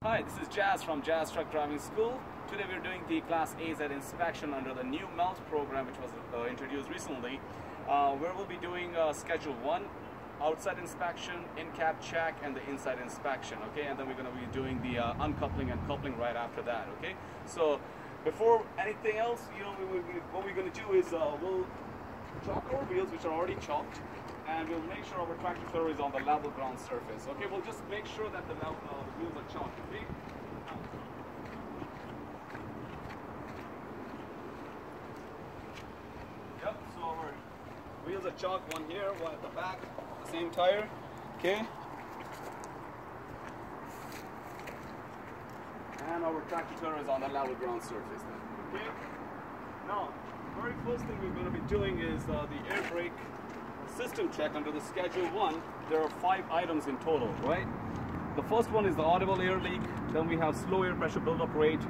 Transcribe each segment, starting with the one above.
Hi, this is Jazz from Jazz Truck Driving School. Today we're doing the Class AZ inspection under the new MELT program, which was introduced recently, where we'll be doing Schedule 1, outside inspection, in-cab check, and the inside inspection, okay? And then we're going to be doing the uncoupling and coupling right after that, okay? So before anything else, what we're going to do is we'll chalk our wheels, which are already chalked, and we'll make sure our tractor trailer is on the level ground surface. Okay, we'll just make sure that the wheels are chalked. Okay. Yep. So our wheels are chalked. One here, one at the back, the same tire. Okay. And our tractor trailer is on the level ground surface. Then. Okay. Now, the very first thing we're going to be doing is the air brake system check under the Schedule 1. There are 5 items in total, right? The first one is the audible air leak, then we have slow air pressure buildup rate,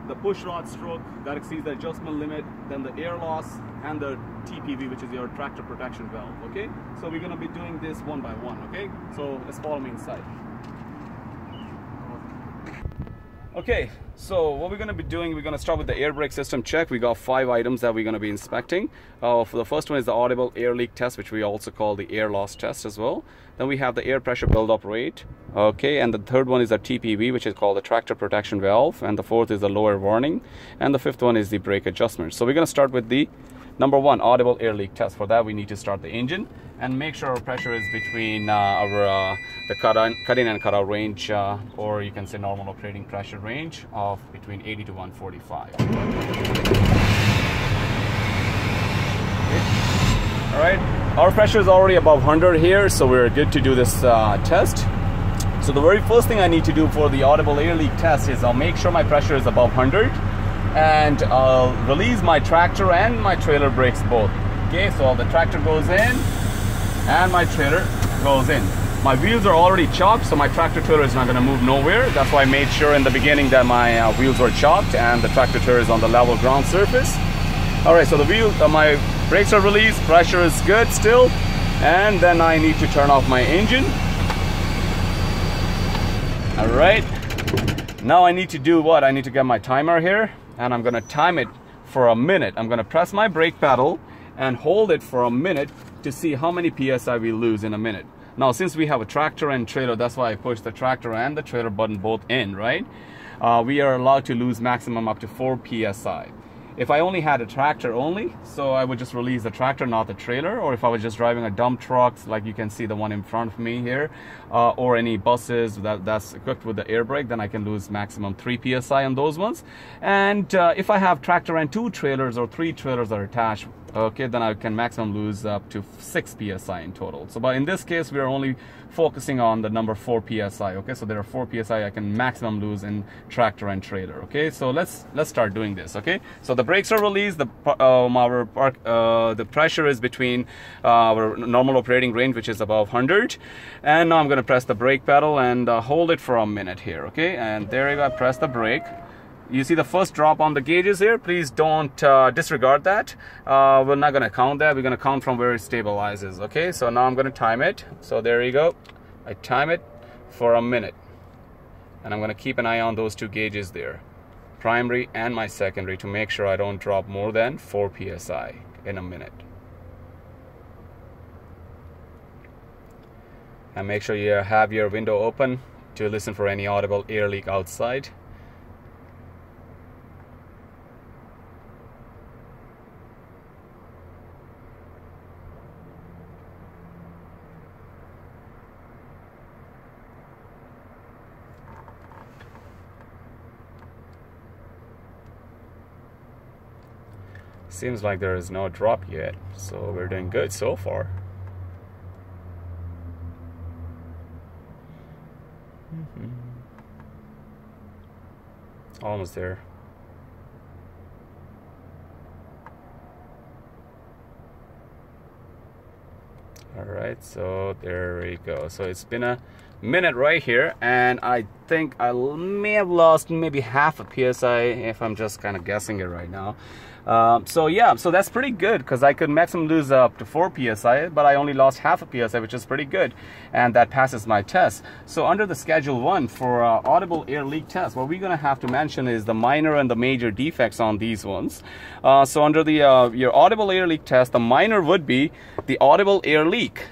the push rod stroke that exceeds the adjustment limit, then the air loss, and the TPV, which is your tractor protection valve, okay? So we're going to be doing this one by one, okay? So let's follow me inside. Okay, so what we're going to be doing, we're going to start with the air brake system check. We got 5 items that we're going to be inspecting. For the first one is the audible air leak test, which we also call the air loss test as well. Then we have the air pressure buildup rate. Okay, and the third one is the TPV, which is called the tractor protection valve. And the fourth is the lower warning. And the fifth one is the brake adjustment. So we're going to start with the number 1, audible air leak test. For that, we need to start the engine and make sure our pressure is between the cut-in and cut-out range, or you can say normal operating pressure range of between 80 to 145. Okay. All right, our pressure is already above 100 here, so we're good to do this test. So the very first thing I need to do for the audible air leak test is I'll make sure my pressure is above 100, and I'll release my tractor and my trailer brakes both. Okay, so the tractor goes in and my trailer goes in. My wheels are already chalked, so my tractor trailer is not going to move nowhere. That's why I made sure in the beginning that my wheels were chalked and the tractor trailer is on the level ground surface. All right, so the my brakes are released, pressure is good still, and then I need to turn off my engine. All right, now I need to do what? I need to get my timer here, and I'm going to time it for a minute. I'm going to press my brake pedal and hold it for a minute to see how many PSI we lose in a minute. Now, since we have a tractor and trailer, that's why I pushed the tractor and the trailer button both in, right? We are allowed to lose maximum up to 4 PSI. If I only had a tractor only, so I would just release the tractor, not the trailer. Or if I was just driving a dump truck, like you can see the one in front of me here, or any buses that's equipped with the air brake, then I can lose maximum 3 PSI on those ones. And if I have tractor and 2 trailers or 3 trailers that are attached, okay, then I can maximum lose up to 6 PSI in total. So, but in this case, we are only focusing on the number 4 PSI, okay? So there are 4 PSI I can maximum lose in tractor and trailer, okay? So let's start doing this, okay? So the brakes are released, the pressure is between our normal operating range, which is above 100. And now I'm gonna press the brake pedal and hold it for a minute here, okay? And there you go, I press the brake. You see the first drop on the gauges here. Please don't disregard that. We're not going to count that. We're going to count from where it stabilizes. Okay, so now I'm going to time it. So there you go. I time it for a minute. And I'm going to keep an eye on those 2 gauges there, primary and my secondary, to make sure I don't drop more than 4 PSI in a minute. And make sure you have your window open to listen for any audible air leak outside. Seems like there is no drop yet, so we're doing good so far. Almost there. All right, so there we go. So it's been a minute right here, and I think I may have lost maybe half a psi if I'm just kind of guessing it right now. So yeah, so that's pretty good because I could maximum lose up to 4 psi, but I only lost half a psi, which is pretty good, and that passes my test. So under the schedule 1 for audible air leak test, what we're going to have to mention is the minor and the major defects on these ones. So under the your audible air leak test, the minor would be the audible air leak.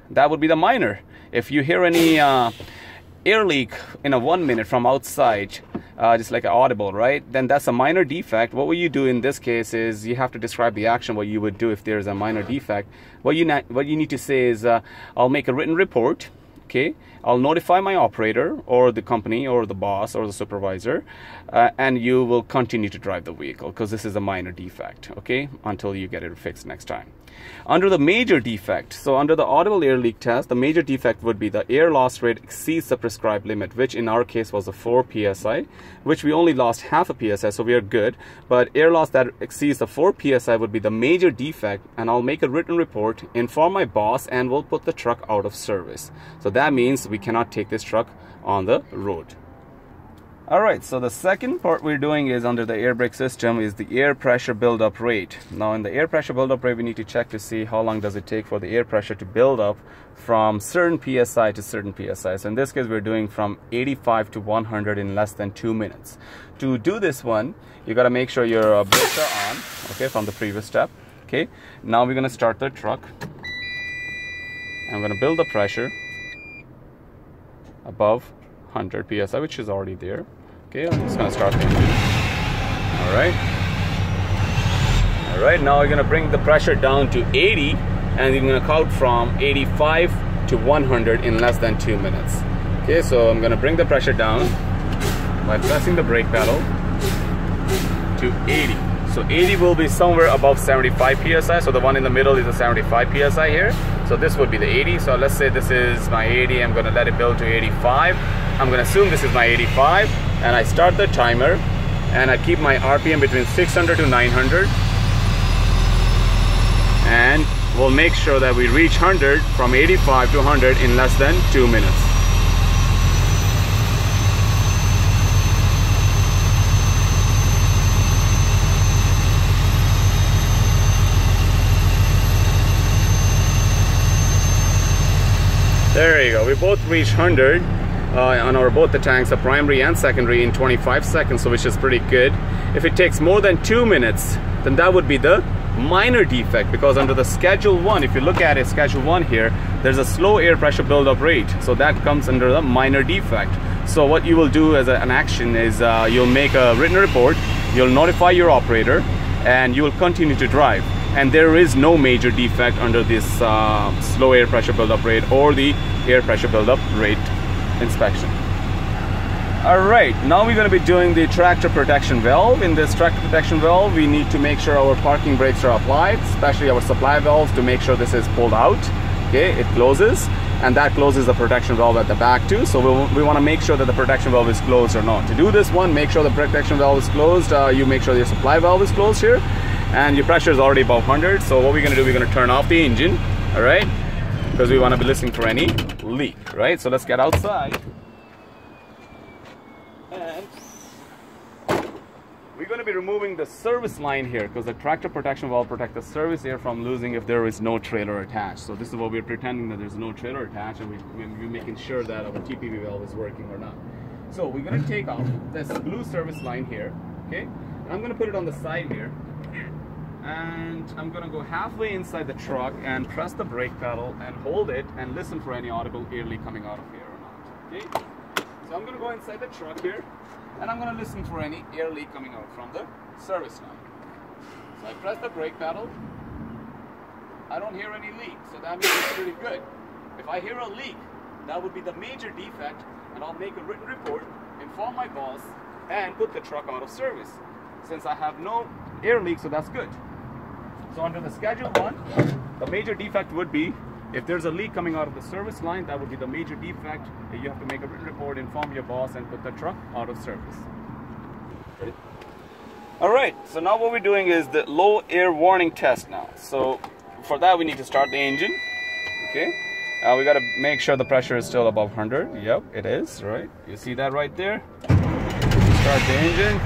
That would be the minor. If you hear any air leak in a 1 minute from outside, just like an audible, right, then that's a minor defect. What will you do in this case is you have to describe the action, what you would do if there's a minor defect. What you need to say is I'll make a written report, okay, I'll notify my operator or the company or the boss or the supervisor, and you will continue to drive the vehicle because this is a minor defect, okay, until you get it fixed next time. Under the major defect, so under the audible air leak test, the major defect would be the air loss rate exceeds the prescribed limit, which in our case was a 4 psi, which we only lost half a psi, so we are good. But air loss that exceeds the 4 psi would be the major defect, and I'll make a written report, inform my boss, and we'll put the truck out of service. So that means we cannot take this truck on the road. Alright, so the second part we're doing is under the air brake system is the air pressure buildup rate. Now in the air pressure buildup rate, we need to check to see how long does it take for the air pressure to build up from certain psi to certain psi. So in this case, we're doing from 85 to 100 in less than 2 minutes. To do this one, you got to make sure your brakes are on, okay, from the previous step. Okay, now we're going to start the truck. I'm going to build the pressure above 100 psi, which is already there. Okay, I'm just going to start the engine. Alright, now we're going to bring the pressure down to 80, and we're going to count from 85 to 100 in less than 2 minutes. Okay, so I'm going to bring the pressure down by pressing the brake pedal to 80. So 80 will be somewhere above 75 psi, so the one in the middle is a 75 psi here. So this would be the 80. So let's say this is my 80, I'm going to let it build to 85. I'm going to assume this is my 85, and I start the timer, and I keep my RPM between 600 to 900, and we'll make sure that we reach 100 from 85 to 100 in less than 2 minutes. There you go, we both reached 100 on both the tanks, the primary and secondary, in 25 seconds, so which is pretty good. If it takes more than 2 minutes, then that would be the minor defect, because under the schedule 1, if you look at it, schedule 1 here, there's a slow air pressure buildup rate, so that comes under the minor defect. So what you will do as an action is you'll make a written report, you'll notify your operator, and you will continue to drive. And there is no major defect under this slow air pressure buildup rate or the air pressure buildup rate inspection. Alright, now we're going to be doing the tractor protection valve. In this tractor protection valve, we need to make sure our parking brakes are applied, especially our supply valves, to make sure this is pulled out. Okay, it closes, and that closes the protection valve at the back too. So we want to make sure that the protection valve is closed or not. To do this one, make sure the protection valve is closed. You make sure your supply valve is closed here, and your pressure is already above 100. So what we're going to do, we're going to turn off the engine, all right, because we want to be listening for any leak, right? So let's get outside, and we're going to be removing the service line here, because the tractor protection valve protects the service air from losing if there is no trailer attached. So this is what we're pretending, that there's no trailer attached, and we're making sure that our TPV valve is working or not. So we're going to take off this blue service line here, okay, and I'm going to put it on the side here, and I'm going to go halfway inside the truck and press the brake pedal and hold it and listen for any audible air leak coming out of here or not. Okay, so I'm going to go inside the truck here, and I'm going to listen for any air leak coming out from the service line. So I press the brake pedal. I don't hear any leak, so that means it's pretty good. If I hear a leak, that would be the major defect, and I'll make a written report, inform my boss, and put the truck out of service. Since I have no air leak, so that's good. So under the schedule 1, the major defect would be if there's a leak coming out of the service line, that would be the major defect. You have to make a written report, inform your boss, and put the truck out of service. Ready? All right, so now what we're doing is the low air warning test now. So for that, we need to start the engine, okay? We got to make sure the pressure is still above 100. Yep, it is, right? You see that right there? Start the engine.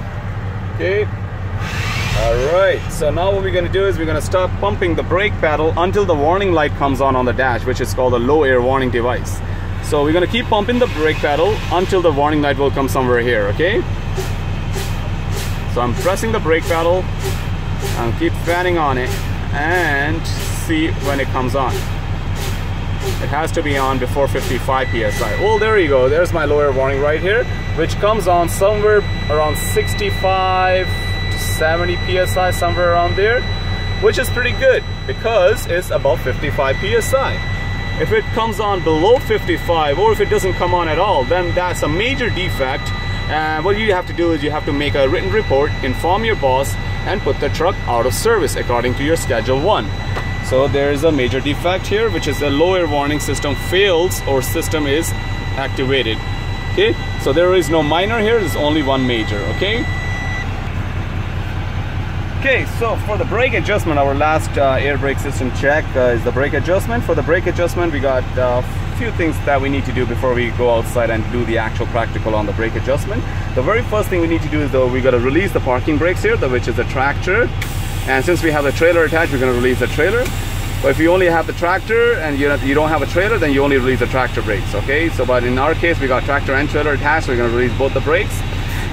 Okay. All right, so now what we're going to do is we're going to stop pumping the brake pedal until the warning light comes on the dash, which is called a low air warning device. So we're going to keep pumping the brake pedal until the warning light will come somewhere here, okay? So I'm pressing the brake pedal and keep fanning on it and see when it comes on. It has to be on before 55 psi. Oh, there you go. There's my low air warning right here, which comes on somewhere around 65 to 70 psi, somewhere around there, which is pretty good because it's above 55 psi. If it comes on below 55, or if it doesn't come on at all, then that's a major defect. And what you have to do is you have to make a written report, inform your boss, and put the truck out of service according to your Schedule 1. So there is a major defect here, which is the low air warning system fails or system is activated. Okay, so there is no minor here, there's only one major. Okay. Okay, so for the brake adjustment, our last air brake system check is the brake adjustment. For the brake adjustment, we got a few things that we need to do before we go outside and do the actual practical on the brake adjustment. The very first thing we need to do is, though, we got to release the parking brakes here, which is the tractor. And since we have the trailer attached, we're going to release the trailer. But if you only have the tractor and you don't have a trailer, then you only release the tractor brakes, okay? So, but in our case, we got tractor and trailer attached, so we're going to release both the brakes.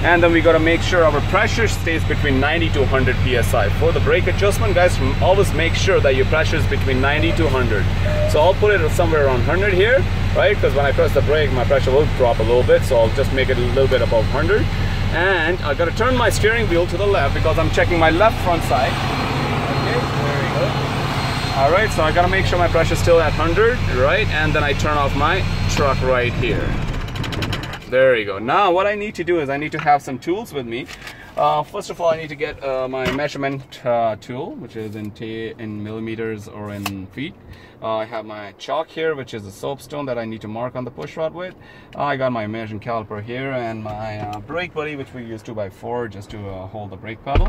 And then we got to make sure our pressure stays between 90 to 100 psi. For the brake adjustment, guys, always make sure that your pressure is between 90 to 100. So I'll put it somewhere around 100 here, right? Because when I press the brake, my pressure will drop a little bit, so I'll just make it a little bit above 100. And I got to turn my steering wheel to the left because I'm checking my left front side. Okay, there we go. All right, so I got to make sure my pressure is still at 100, right? And then I turn off my truck right here. There you go. Now what I need to do is I need to have some tools with me. First of all, I need to get my measurement tool, which is in millimeters or in feet. I have my chalk here, which is a soapstone that I need to mark on the push rod with. I got my measuring caliper here and my brake buddy, which we use 2x4 just to hold the brake pedal.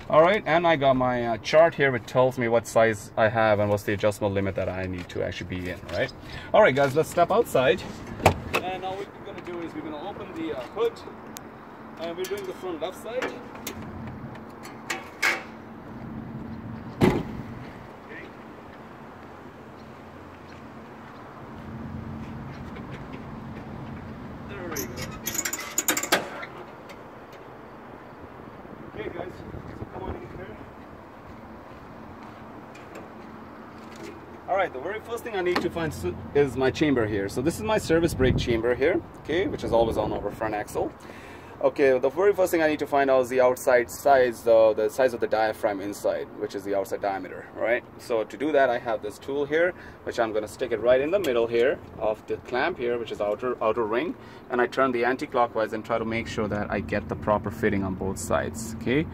All right, and I got my chart here, which tells me what size I have and what's the adjustable limit that I need to actually be in, right? All right, guys, let's step outside. And now what we're going to do is we're going to open the hood. And we're doing the front left side. Okay. There we go. Okay, guys, so come on in here. All right, the very first thing I need to find is my chamber here. So this is my service brake chamber here, okay, which is always on our front axle. Okay, the very first thing I need to find out is the outside size, the size of the diaphragm inside, which is the outside diameter, right? So to do that, I have this tool here, which I'm going to stick it right in the middle here of the clamp here, which is outer ring, and I turn the anti-clockwise and try to make sure that I get the proper fitting on both sides. Okay,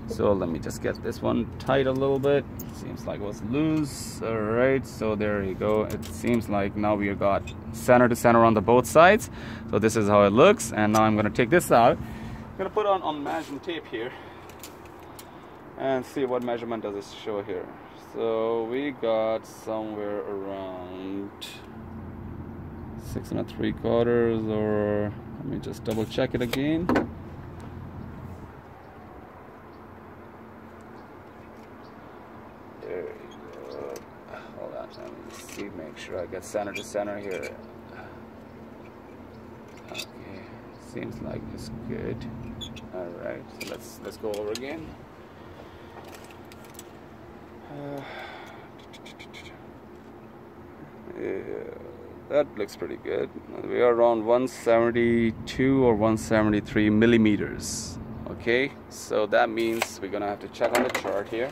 so let me just get this one tight a little bit. Seems like it was loose. All right, so there you go. It seems like now we got center to center on the both sides. So this is how it looks. And now I'm going to take this out. I'm going to put on measurement tape here and see what measurement does it show here. So we got somewhere around 6 3/4, or let me just double check it again. There you go. Hold on, let me see, make sure I get center to center here. Okay, seems like it's good. All right, so let's go over again. Yeah, that looks pretty good. We are around 172 or 173 millimeters. Okay, so that means we're gonna have to check on the chart here.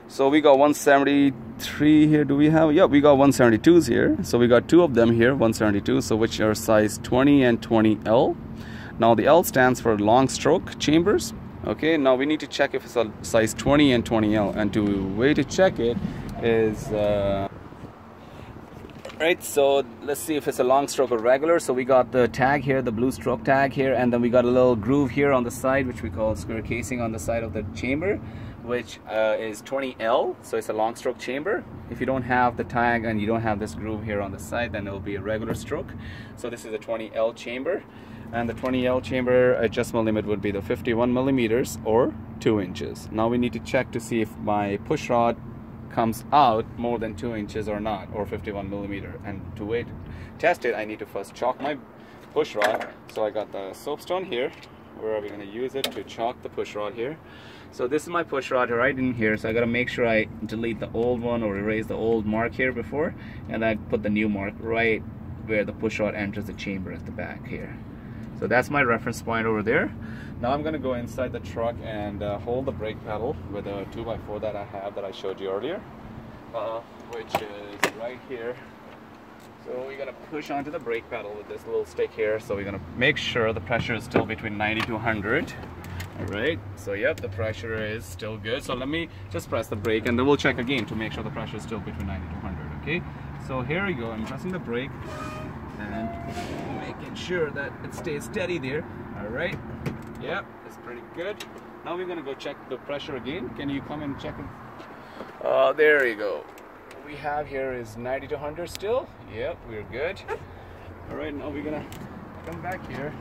So we got 173 here. Do we have? Yeah, we got 172s here. So we got two of them here, 172. So which are size 20 and 20L. Now the L stands for long stroke chambers. Okay, now we need to check if it's a size 20 and 20L. And the way to check it is, right, so let's see if it's a long stroke or regular. So we got the tag here, the blue stroke tag here, and then we got a little groove here on the side, which we call square casing on the side of the chamber, which is 20L, so it's a long stroke chamber. If you don't have the tag and you don't have this groove here on the side, then it'll be a regular stroke. So this is a 20L chamber, and the 20L chamber adjustment limit would be the 51 millimeters or 2 inches. Now we need to check to see if my push rod comes out more than 2 inches or not, or 51 millimeter. And to test it, I need to first chalk my push rod. So I got the soapstone here, where we're going to use it to chalk the push rod here. So this is my push rod right in here, so I got to make sure I delete the old one or erase the old mark here before, and I put the new mark right where the push rod enters the chamber at the back here. So that's my reference point over there. Now I'm going to go inside the truck and hold the brake pedal with a 2x4 that I have that I showed you earlier, which is right here. So we're going to push onto the brake pedal with this little stick here. So we're going to make sure the pressure is still between 90 to 100. Alright, so yep, the pressure is still good. So let me just press the brake and then we'll check again to make sure the pressure is still between 90 to 100. Okay, so here we go. I'm pressing the brake and making sure that it stays steady there. Alright, yep, it's pretty good. Now we're going to go check the pressure again. Can you come and check it? There you go. We have here is 90 to 100 still. Yep, we're good. Alright, now we're gonna come back here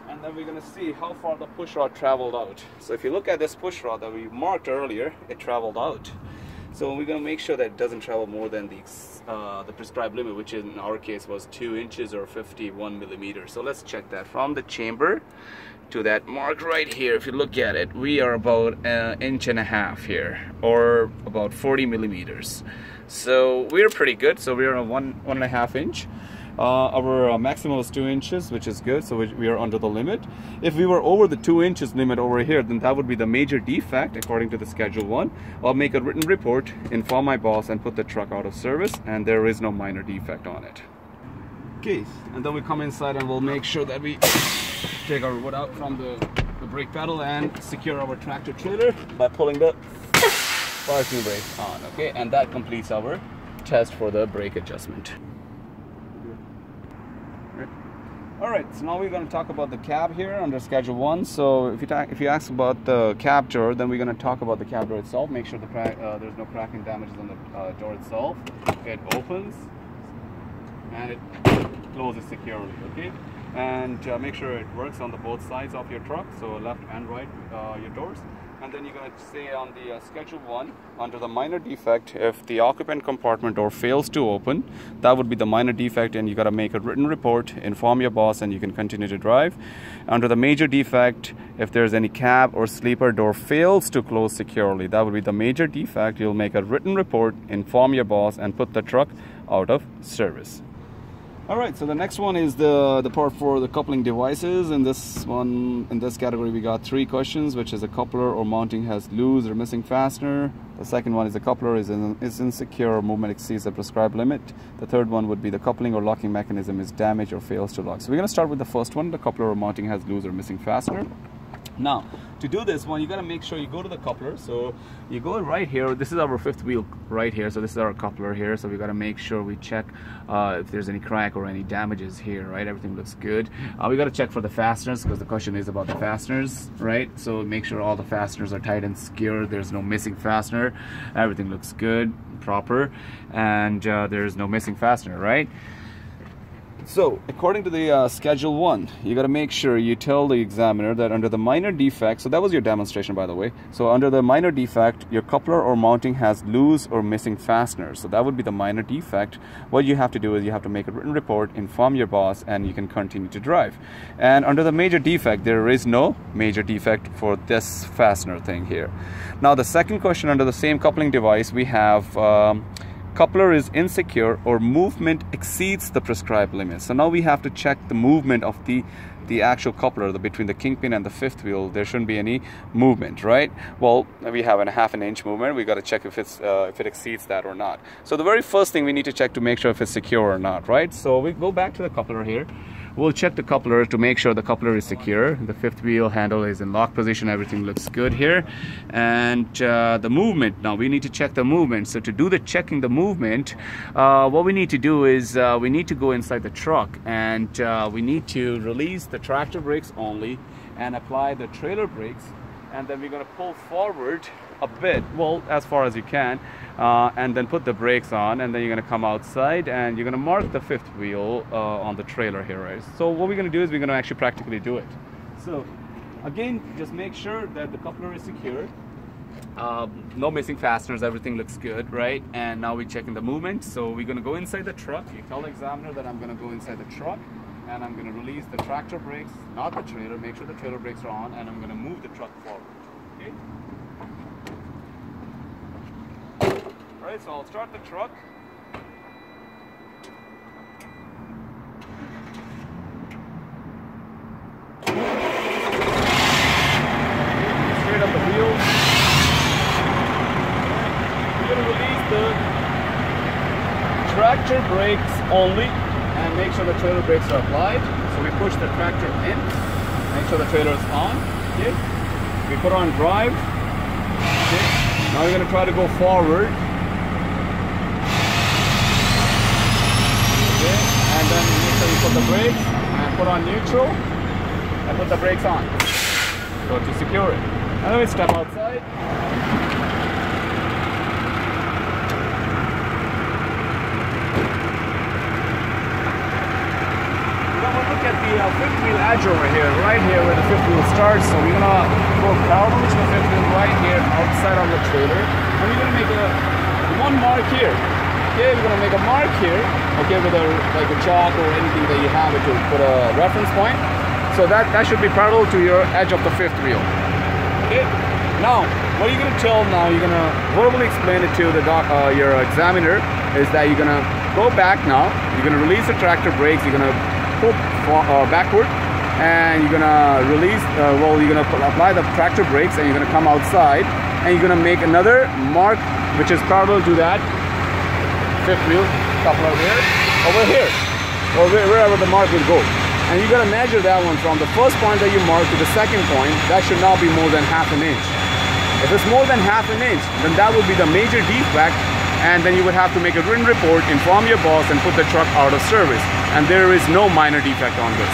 and then we're gonna see how far the push rod traveled out. So if you look at this push rod that we marked earlier, it traveled out. So we're gonna make sure that it doesn't travel more than the prescribed limit, which in our case was 2 inches or 51 millimeters. So let's check that from the chamber to that mark right here. If you look at it, we are about 1.5 inches here, or about 40 millimeters. So we're pretty good. So we're on 1.5 inch. Our maximum was 2 inches, which is good. So we are under the limit. If we were over the 2 inches limit over here, then that would be the major defect according to the Schedule 1. I'll make a written report, inform my boss, and put the truck out of service, and there is no minor defect on it. Okay, and then we come inside and we'll make sure that we take our wood out from the brake pedal and secure our tractor trailer by pulling the parking brake on. Okay, and that completes our test for the brake adjustment. Alright, so now we're going to talk about the cab here under Schedule 1. So if you ask about the cab door, then we're going to talk about the cab door itself. Make sure there's no cracking damages on the door itself. It opens and it closes securely, okay? And make sure it works on the both sides of your truck, so left and right your doors. And then you're going to say on the Schedule 1, under the minor defect, if the occupant compartment door fails to open, that would be the minor defect, and you got to make a written report, inform your boss, and you can continue to drive. Under the major defect, if there's any cab or sleeper door fails to close securely, that would be the major defect. You'll make a written report, inform your boss, and put the truck out of service. Alright, so the next one is the part for the coupling devices. In this category we got 3 questions, which is a coupler or mounting has loose or missing fastener. The second one is the coupler is insecure or movement exceeds the prescribed limit. The third one would be the coupling or locking mechanism is damaged or fails to lock. So we're going to start with the first one, the coupler or mounting has loose or missing fastener. Now, to do this one, you got to make sure you go to the coupler. So you go right here. This is our 5th wheel right here. So this is our coupler here. So we got to make sure we check if there's any crack or any damages here, right? Everything looks good. We got to check for the fasteners because the question is about the fasteners, right? So make sure all the fasteners are tight and secure. There's no missing fastener. Everything looks good, proper, and there's no missing fastener, right? So, according to the Schedule 1, you got to make sure you tell the examiner that under the minor defect, so that was your demonstration by the way, so under the minor defect, your coupler or mounting has loose or missing fasteners. So that would be the minor defect. What you have to do is you have to make a written report, inform your boss, and you can continue to drive. And under the major defect, there is no major defect for this fastener thing here. Now the second question under the same coupling device, we have coupler is insecure or movement exceeds the prescribed limit. So now we have to check the movement of the actual coupler between the kingpin and the 5th wheel. There shouldn't be any movement, right? Well, we have a 1/2 inch movement. We got to check if it exceeds that or not. So the very first thing we need to check to make sure if it's secure or not, right? So we go back to the coupler here. We'll check the coupler to make sure the coupler is secure. The 5th wheel handle is in lock position. Everything looks good here. And the movement, now we need to check the movement. So to do the checking the movement, what we need to do is we need to go inside the truck and we need to release the tractor brakes only and apply the trailer brakes and then we're going to pull forward a bit, well, as far as you can, and then put the brakes on, and then you're going to come outside and you're going to mark the fifth wheel on the trailer here, right? So what we're going to do is we're going to actually practically do it. So again, just make sure that the coupler is secure, no missing fasteners, everything looks good, right? And now we're checking the movement. So we're going to go inside the truck. You tell the examiner that I'm going to go inside the truck, and I'm going to release the tractor brakes, not the trailer. Make sure the trailer brakes are on, and I'm going to move the truck forward. Okay? Alright, so I'll start the truck. Straight up the wheels. We're going to release the tractor brakes only, and make sure the trailer brakes are applied. So we push the tractor in, make sure the trailer is on. Okay. We put on drive. Okay. Now we're going to try to go forward. Okay. And then make sure you put the brakes and put on neutral and put the brakes on. So to secure it. And then we step outside. At the fifth wheel edge over here, right here where the fifth wheel starts. So we're gonna go parallel to the fifth wheel right here outside on the trailer, and we're gonna make one mark here. Okay, we're gonna make a mark here. Okay, with like a chalk or anything that you have to put a reference point. So that should be parallel to your edge of the fifth wheel. Okay. Now, what you're gonna tell now, you're gonna verbally explain it to the your examiner, is that you're gonna go back now. You're gonna release the tractor brakes. You're gonna pull backward, and you're gonna release, you're gonna apply the tractor brakes, and you're gonna come outside, and you're gonna make another mark which is parallel to that fifth wheel coupler here, over here, or wherever the mark will go. And you're gonna measure that one from the first point that you mark to the second point. That should not be more than ½ inch. If it's more than ½ inch, then that would be the major defect, and then you would have to make a written report, inform your boss, and put the truck out of service. And there is no minor defect on this.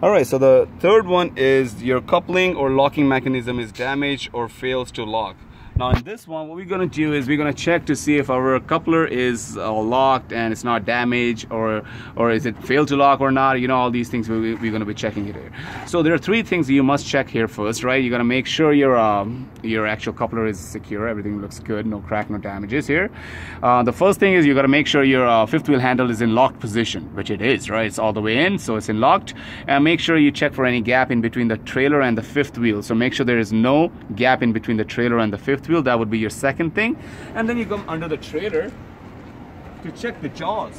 Alright, so the third one is your coupling or locking mechanism is damaged or fails to lock. Now in this one, what we're going to do is we're going to check to see if our coupler is locked and it's not damaged, or is it failed to lock or not. You know, all these things we're going to be checking it here. So there are three things you must check here first, right? You're going to make sure your actual coupler is secure, everything looks good, no crack, no damages here. The first thing is you got to make sure your fifth wheel handle is in locked position, which it is, right? It's all the way in, so it's in locked. And make sure you check for any gap in between the trailer and the fifth wheel. So make sure there is no gap in between the trailer and the fifth wheel. That would be your second thing. And then you come under the trailer to check the jaws.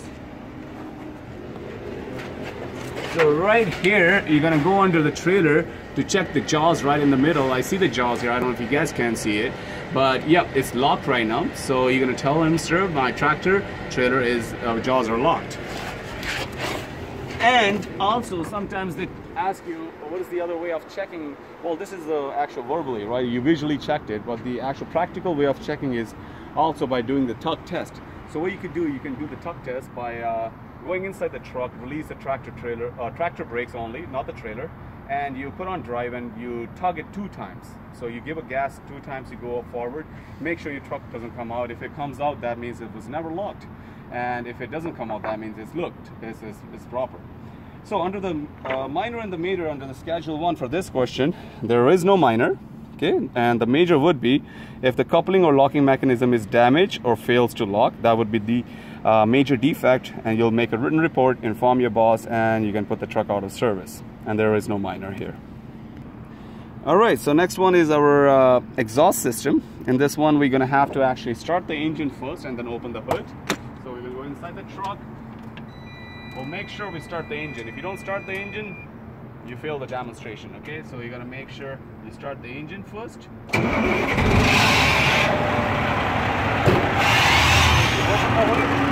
So right here, you're gonna go under the trailer to check the jaws right in the middle. I see the jaws here. I don't know if you guys can see it, but yep, it's locked right now. So you're gonna tell him, sir, my tractor trailer is jaws are locked. And also sometimes they ask you, what is the other way of checking? Well, this is the actual verbally, right? You visually checked it, but the actual practical way of checking is also by doing the tug test. So what you could do, you can do the tug test by going inside the truck, release the tractor brakes only, not the trailer, and you put on drive and you tug it 2 times. So you give a gas 2 times, you go forward, make sure your truck doesn't come out. If it comes out, that means it was never locked. And if it doesn't come out, that means it's looked, it's proper. So under the minor and the major under the schedule 1 for this question, there is no minor, okay? And the major would be if the coupling or locking mechanism is damaged or fails to lock. That would be the major defect, and you'll make a written report, inform your boss, and you can put the truck out of service. And there is no minor here. Alright, so next one is our exhaust system. In this one, we're going to have to actually start the engine first and then open the hood. So we will go inside the truck. We'll make sure we start the engine. If you don't start the engine, you fail the demonstration, okay? So you gotta make sure you start the engine first. Open the hood.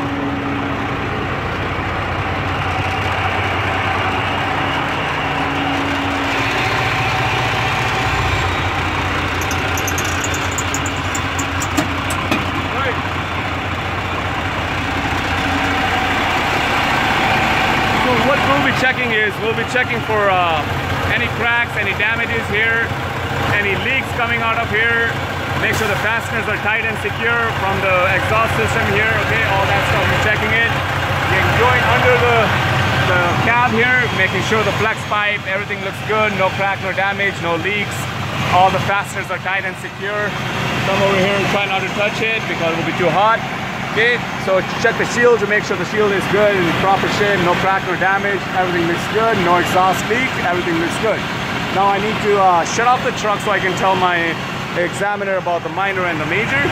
Checking is we'll be checking for any cracks, any damages here. any leaks coming out of here. Make sure the fasteners are tight and secure from the exhaust system here. Okay, all that stuff, we're checking it. You're going under the cab here, making sure the flex pipe, everything looks good, no crack, no damage, no leaks. All the fasteners are tight and secure. Come over here and try not to touch it because it will be too hot. Okay, so check the shield to make sure the shield is good in proper shape, no crack or damage, everything looks good, no exhaust leak, everything looks good. Now I need to shut off the truck so I can tell my examiner about the minor and the major.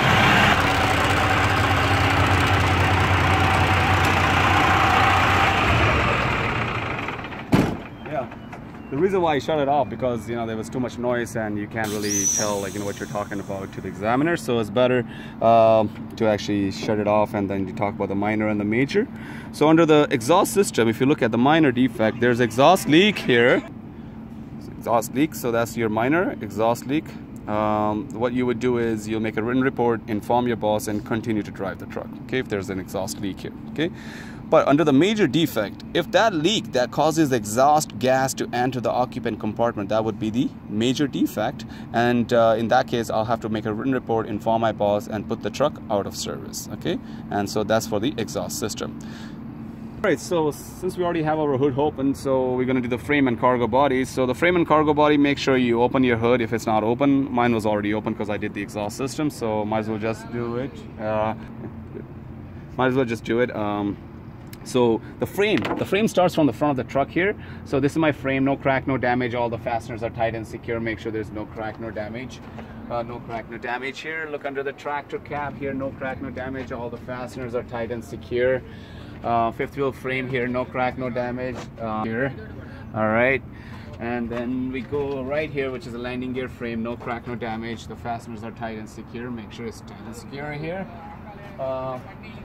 Yeah, the reason why I shut it off because there was too much noise and you can't really tell what you're talking about to the examiner, so it's better to actually shut it off and then you talk about the minor and the major. So under the exhaust system, if you look at the minor defect, there's exhaust leak here. Exhaust leak, so that's your minor exhaust leak. What you would do is you'll make a written report, inform your boss, and continue to drive the truck, okay, if there's an exhaust leak here, okay. But under the major defect, if that leak that causes exhaust gas to enter the occupant compartment, that would be the major defect, and in that case I'll have to make a written report, inform my boss, and put the truck out of service, okay. And so that's for the exhaust system. Alright, so since we already have our hood open, so we're going to do the frame and cargo body. So the frame and cargo body, make sure you open your hood if it's not open. Mine was already open because I did the exhaust system, so might as well just do it. So the frame starts from the front of the truck here. So this is my frame, no crack, no damage. All the fasteners are tight and secure. Make sure there's no crack, no damage. No crack, no damage here. Look under the tractor cap here, no crack, no damage. All the fasteners are tight and secure. Fifth wheel frame here, no crack, no damage here. All right, and then we go right here, which is a landing gear frame, no crack, no damage. The fasteners are tight and secure. Make sure it's tight and secure here.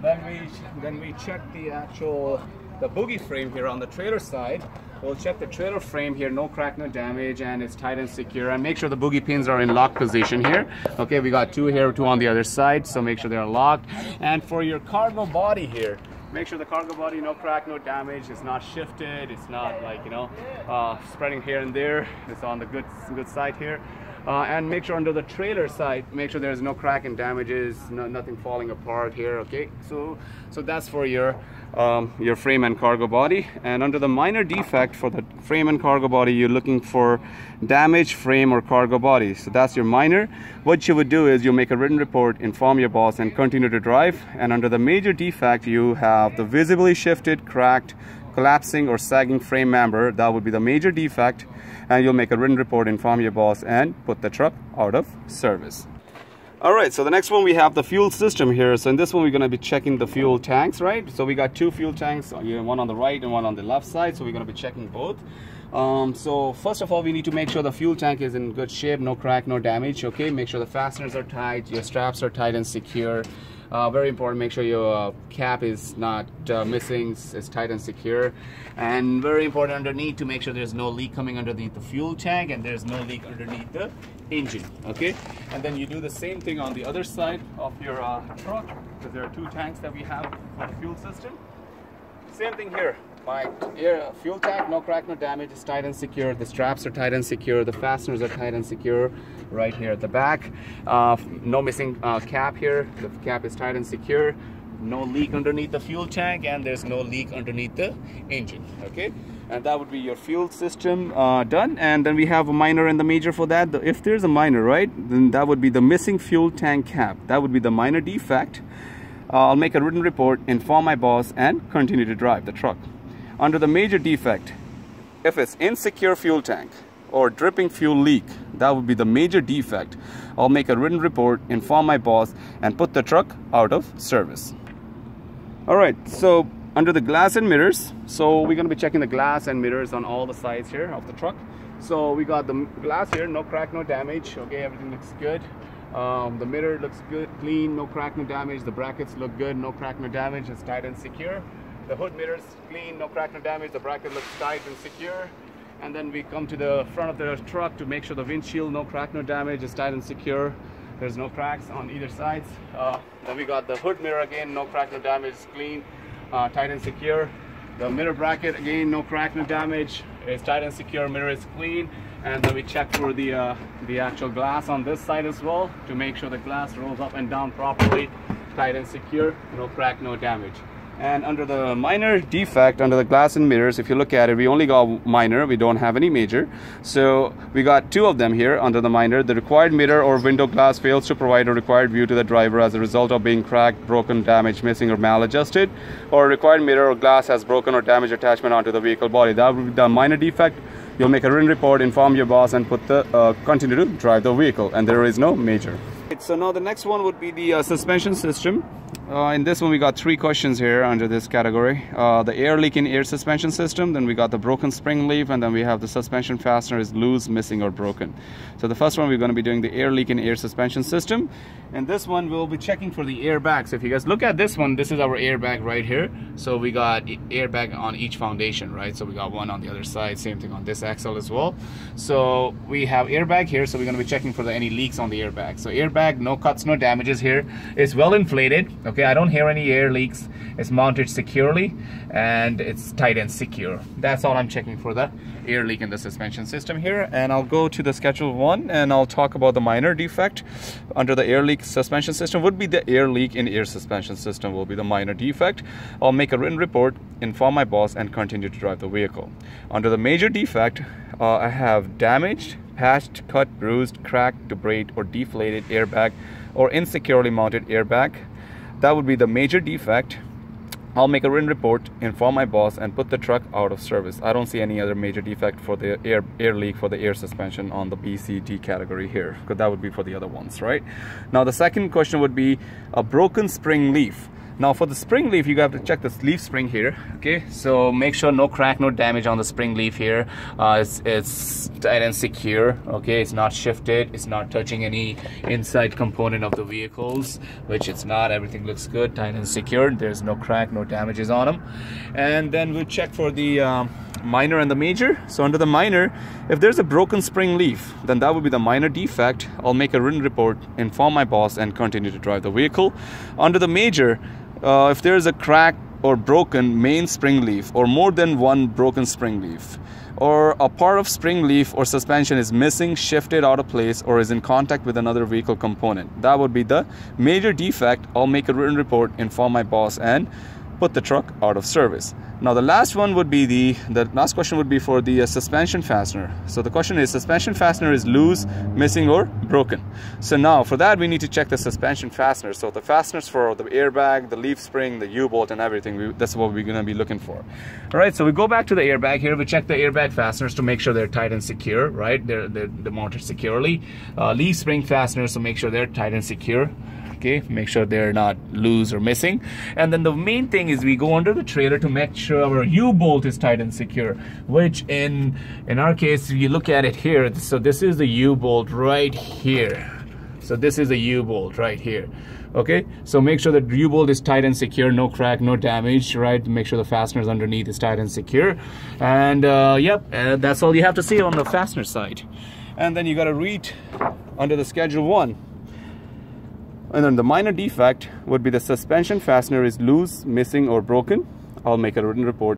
Then we check the boogie frame here on the trailer side. We'll check the trailer frame here, no crack, no damage, and it's tight and secure. And make sure the boogie pins are in lock position here. Okay, we got two here, two on the other side, so make sure they're locked. And for your cargo body here, make sure the cargo body, no crack, no damage. It's not shifted. It's not spreading here and there. It's on the good side here. And make sure under the trailer side, make sure there's no crack and damages, nothing falling apart here. Okay, so that's for your frame and cargo body. And under the minor defect for the frame and cargo body, you're looking for damaged frame or cargo body. So that's your minor. What you would do is you'll make a written report, inform your boss, and continue to drive. And under the major defect, you have the visibly shifted, cracked, collapsing, or sagging frame member. That would be the major defect. And you'll make a written report, inform your boss, and put the truck out of service. Alright, so the next one we have the fuel system here. So in this one we're going to be checking the fuel tanks, right? So we got two fuel tanks, one on the right and one on the left side. So we're going to be checking both. So first of all, we need to make sure the fuel tank is in good shape, no crack, no damage. Okay, make sure the fasteners are tight, your straps are tight and secure. Very important, make sure your cap is not missing, it's tight and secure. And very important underneath to make sure there's no leak coming underneath the fuel tank and there's no leak underneath the engine. Okay, and then you do the same thing on the other side of your truck, because there are two tanks that we have for the fuel system. Same thing here. My fuel tank, no crack, no damage, is tight and secure. The straps are tight and secure. The fasteners are tight and secure right here at the back. No missing cap here. The cap is tight and secure. No leak underneath the fuel tank, and there's no leak underneath the engine. Okay, and that would be your fuel system done. And then we have a minor and the major for that. If there's a minor, right, then that would be the missing fuel tank cap. That would be the minor defect. I'll make a written report, inform my boss, and continue to drive the truck. Under the major defect, if it's insecure fuel tank or dripping fuel leak, that would be the major defect. I'll make a written report, inform my boss, and put the truck out of service. Alright, so under the glass and mirrors, so we're going to be checking the glass and mirrors on all the sides here of the truck. So we got the glass here, no crack, no damage. Okay, everything looks good. The mirror looks good, clean, no crack, no damage. The brackets look good, no crack, no damage. It's tight and secure. The hood mirrors clean, no crack, no damage. The bracket looks tight and secure. And then we come to the front of the truck to make sure the windshield, no crack, no damage. It's tight and secure. There's no cracks on either sides. Then we got the hood mirror again, no crack, no damage. It's clean, tight and secure. The mirror bracket again, no crack, no damage. is tight and secure, mirror is clean, and then we check for the actual glass on this side as well to make sure the glass rolls up and down properly, tight and secure, no crack, no damage. And under the minor defect, under the glass and mirrors, if you look at it, we only got minor, we don't have any major. So we got two of them here under the minor. The required mirror or window glass fails to provide a required view to the driver as a result of being cracked, broken, damaged, missing, or maladjusted. Or required mirror or glass has broken or damaged attachment onto the vehicle body. That would be the minor defect. You'll make a written report, inform your boss, and put the continue to drive the vehicle. And there is no major. So now the next one would be the suspension system. In this one we got three questions here under this category. The air leak in air suspension system, then we got the broken spring leaf, and then we have the suspension fastener is loose, missing, or broken. So the first one we're going to be doing the air leak in air suspension system, and this one we'll be checking for the airbag. So if you guys look at this one, this is our airbag right here. So we got airbag on each foundation, right? So we got one on the other side, same thing on this axle as well. So we have airbag here, so we're going to be checking for any leaks on the airbag. So airbag, no cuts, no damages here. It's well inflated. Okay, I don't hear any air leaks. It's mounted securely and it's tight and secure. That's all I'm checking for, the air leak in the suspension system here. And I'll go to the schedule 1 and I'll talk about the minor defect under the air leak suspension system. Would be the air leak in air suspension system will be the minor defect. I'll make a written report, inform my boss, and continue to drive the vehicle. Under the major defect, I have damaged, patched, cut, bruised, cracked, debris, or deflated airbag or insecurely mounted airbag. That would be the major defect. I'll make a written report, inform my boss, and put the truck out of service. I don't see any other major defect for the air leak for the air suspension on the B, C, D category here, because that would be for the other ones, right? Now the second question would be a broken spring leaf. Now for the spring leaf, you have to check this leaf spring here. Okay, so make sure no crack, no damage on the spring leaf here. It's tight and secure. Okay, it's not shifted, it's not touching any inside component of the vehicles, which it's not. Everything looks good, tight and secure. There's no crack, no damages on them. And then we'll check for the minor and the major. So under the minor, if there's a broken spring leaf, then that would be the minor defect. I'll make a written report, inform my boss, and continue to drive the vehicle. Under the major, if there is a crack or broken main spring leaf or more than one broken spring leaf, or a part of spring leaf or suspension is missing, shifted out of place, or is in contact with another vehicle component, that would be the major defect. I'll make a written report, inform my boss, and put the truck out of service. Now the last one would be the last question would be for the suspension fastener. So the question is, suspension fastener is loose, missing, or broken. So now for that we need to check the suspension fastener. So the fasteners for the airbag, the leaf spring, the U-bolt, and everything, that's what we're going to be looking for. All right, so we go back to the airbag here. We check the airbag fasteners to make sure they're tight and secure, right? They're mounted securely. Leaf spring fasteners, so make sure they're tight and secure. Okay, make sure they're not loose or missing. And then the main thing is we go under the trailer to make sure our U-bolt is tight and secure, which in our case, if you look at it here, so this is the U-bolt right here. So this is the U-bolt right here. Okay, so make sure that the U-bolt is tight and secure, no crack, no damage, right? Make sure the fasteners underneath is tight and secure. And yep, that's all you have to see on the fastener side. And then you got to read under the schedule 1. And then the minor defect would be the suspension fastener is loose, missing, or broken. I'll make a written report,